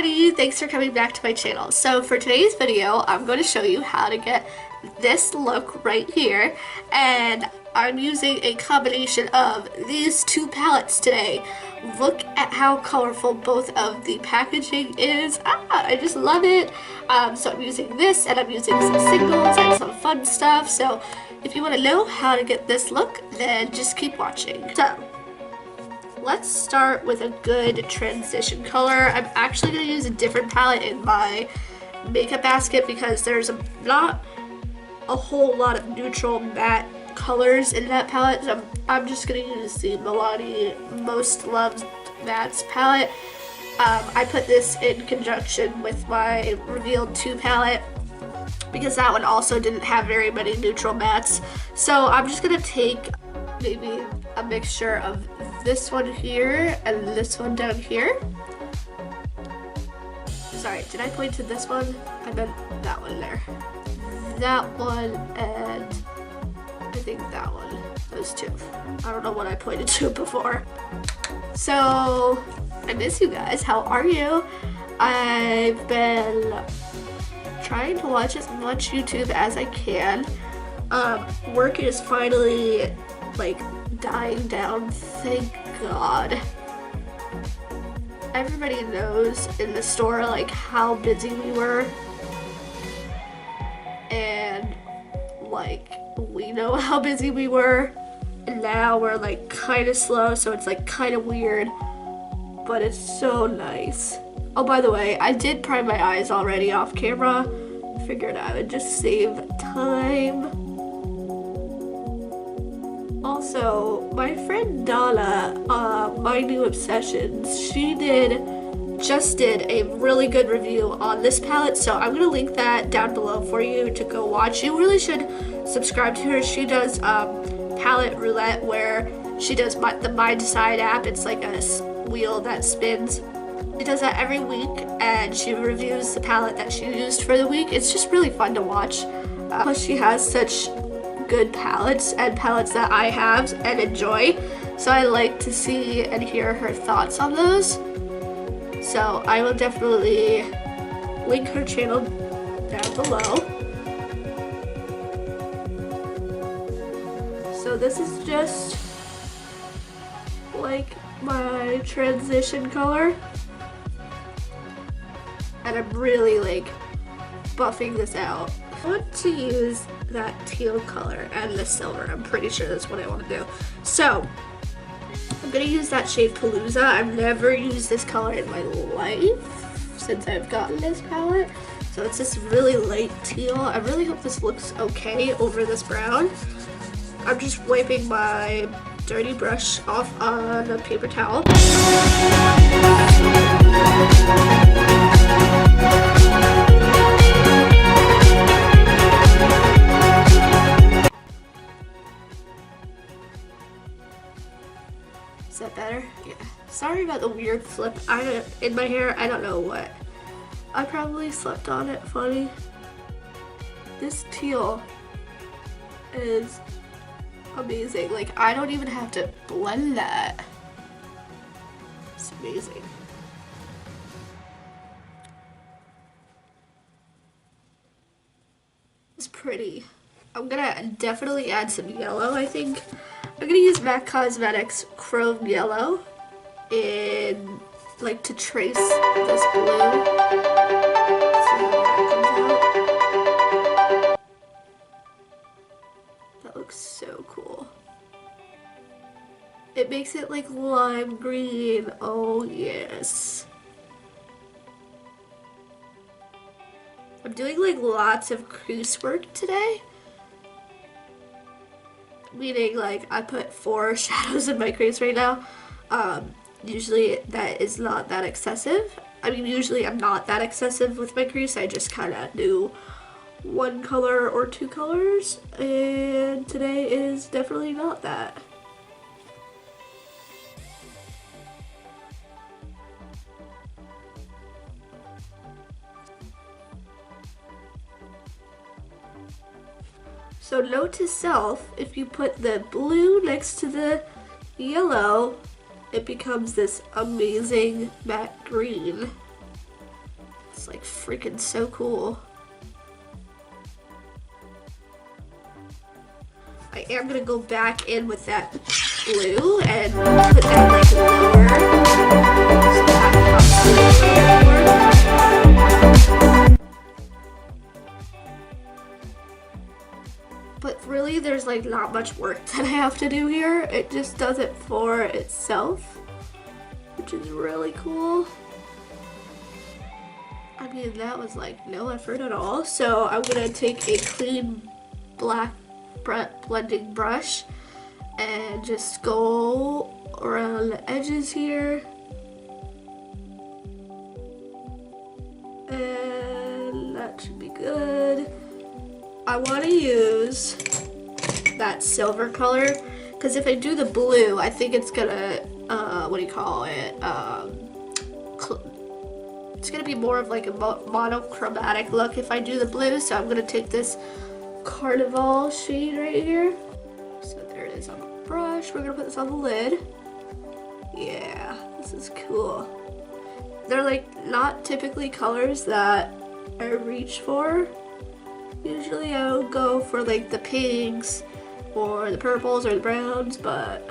everybody, thanks for coming back to my channel. So for today's video, I'm going to show you how to get this look right here, and I'm using a combination of these two palettes today. Look at how colorful both of the packaging is. I just love it. So I'm using this, and I'm using some singles and some fun stuff. So if you want to know how to get this look, then just keep watching. So let's start with a good transition color. I'm actually going to use a different palette in my makeup basket because there's not a whole lot of neutral matte colors in that palette. So I'm just going to use the Milani Most Loved Mattes palette. I put this in conjunction with my Revealed 2 palette because that one also didn't have very many neutral mattes. So I'm just going to take maybe a mixture of this one here and this one down here. Sorry, did I point to this one? I meant that one there. That one and I think that one. Those two. I don't know what I pointed to before. So, I miss you guys. How are you? I've been trying to watch as much YouTube as I can. Work is finally like dying down, thank God. Everybody knows in the store like how busy we were, and like we know how busy we were, and now we're like kind of slow, so it's like kind of weird, but it's so nice. Oh, by the way, I did prime my eyes already off camera. Figured I would just save time. Also, my friend Donna, My New Obsessions, she just did a really good review on this palette, so I'm going to link that down below for you to go watch. You really should subscribe to her. She does palette roulette, where she does the My Decide app. It's like a wheel that spins. She does that every week, and she reviews the palette that she used for the week. It's just really fun to watch. Plus, she has such good palettes and palettes that I have and enjoy, so I like to see and hear her thoughts on those. So I will definitely link her channel down below. So this is just like my transition color, and I'm really like buffing this out. I want to use that teal color and the silver. I'm pretty sure that's what I want to do. So I'm going to use that shade Palooza. I've never used this color in my life since I've gotten this palette. So it's this really light teal. I really hope this looks okay over this brown. I'm just wiping my dirty brush off on a paper towel. Is that better? Yeah. Sorry about the weird flip in my hair. I don't know what. I probably slept on it funny. This teal is amazing. Like, I don't even have to blend that. It's amazing. It's pretty. I'm gonna definitely add some yellow, I think. I'm gonna use MAC Cosmetics Chrome Yellow in like to trace this blue. See how that comes out. That looks so cool. It makes it like lime green. Oh yes. I'm doing like lots of crease work today. Meaning like I put 4 shadows in my crease right now. Usually that is not that excessive. I mean, usually I'm not that excessive with my crease. I just kind of do 1 color or 2 colors, and today is definitely not that. So note to self, if you put the blue next to the yellow, it becomes this amazing matte green. It's like freaking so cool. I am gonna go back in with that blue and put that like lower. So that but really there's like not much work that I have to do here. It just does it for itself, which is really cool. I mean, that was like no effort at all. So I'm gonna take a clean black blending brush and just go around the edges here, and that should be good. I want to use that silver color because if I do the blue, I think it's gonna what do you call it, it's gonna be more of like a monochromatic look if I do the blue. So I'm gonna take this Carnival shade right here. So there it is on the brush. We're gonna put this on the lid. Yeah, this is cool. They're like not typically colors that I reach for. Usually I would go for like the pinks or the purples or the browns, but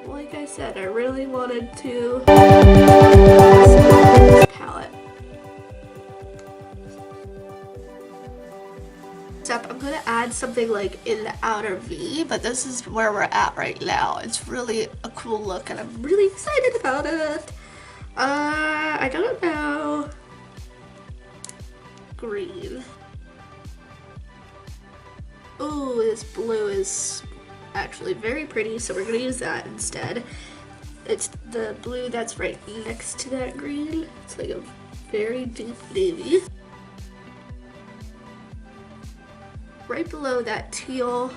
like I said, I really wanted to this palette. I'm gonna add something like in the outer V, but this is where we're at right now. It's really a cool look and I'm really excited about it. I don't know. Green. Ooh, this blue is actually very pretty, so we're gonna use that instead. It's the blue that's right next to that green. It's like a very deep navy. Right below that teal.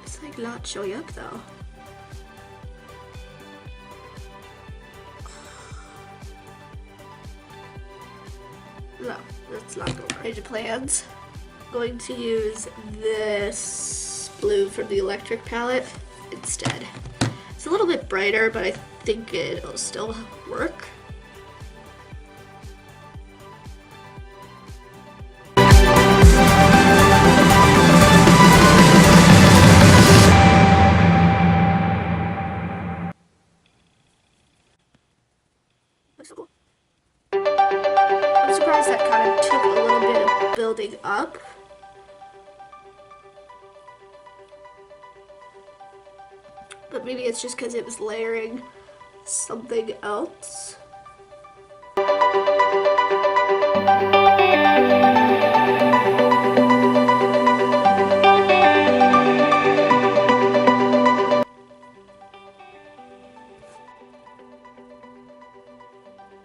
It's like not showing up though. No, that's not going right. Change of plans. Going to use this blue from the electric palette instead. It's a little bit brighter, but I think it'll still work. I'm surprised that kind of took a little bit of building up. But maybe it's just because it was layering something else.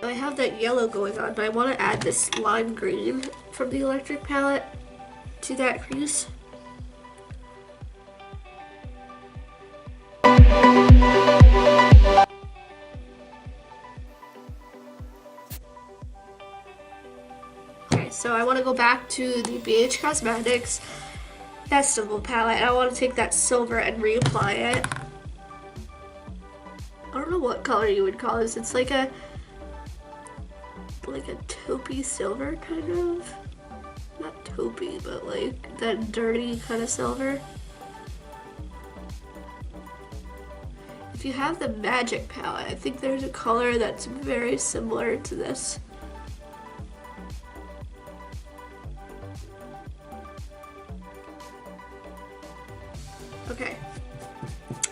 I have that yellow going on, but I want to add this lime green from the electric palette to that crease. Okay, so I want to go back to the BH Cosmetics Festival palette, and I want to take that silver and reapply it. I don't know what color you would call this. It's like a taupey silver kind of. Not taupey, but like that dirty kind of silver. If you have the Magic palette, I think there's a color that's very similar to this. Okay.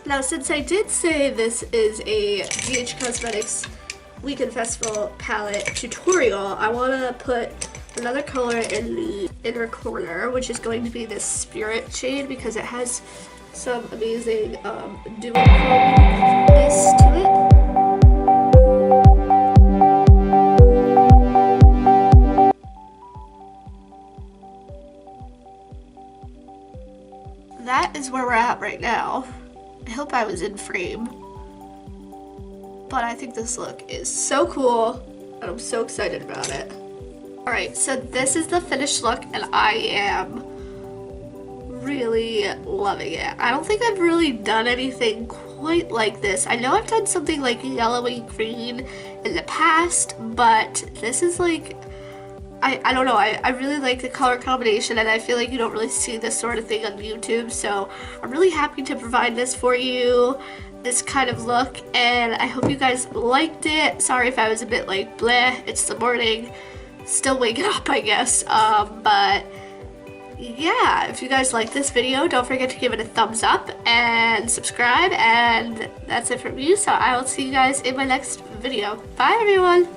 Now, since I did say this is a BH Cosmetics Weekend Festival palette tutorial, I want to put another color in the inner corner, which is going to be this Spirit shade because it has some amazing duochrome-ness to it. That is where we're at right now. I hope I was in frame. But I think this look is so cool, and I'm so excited about it. Alright, so this is the finished look, and I am really loving it. I don't think I've really done anything quite like this. I know I've done something like yellowy green in the past, but this is like, I don't know, I really like the color combination, and I feel like you don't really see this sort of thing on YouTube, so I'm really happy to provide this for you, this kind of look, and I hope you guys liked it. Sorry if I was a bit like bleh, it's the morning, still waking up I guess, but yeah, if you guys like this video, don't forget to give it a thumbs up and subscribe, and that's it from me, so I will see you guys in my next video. Bye everyone!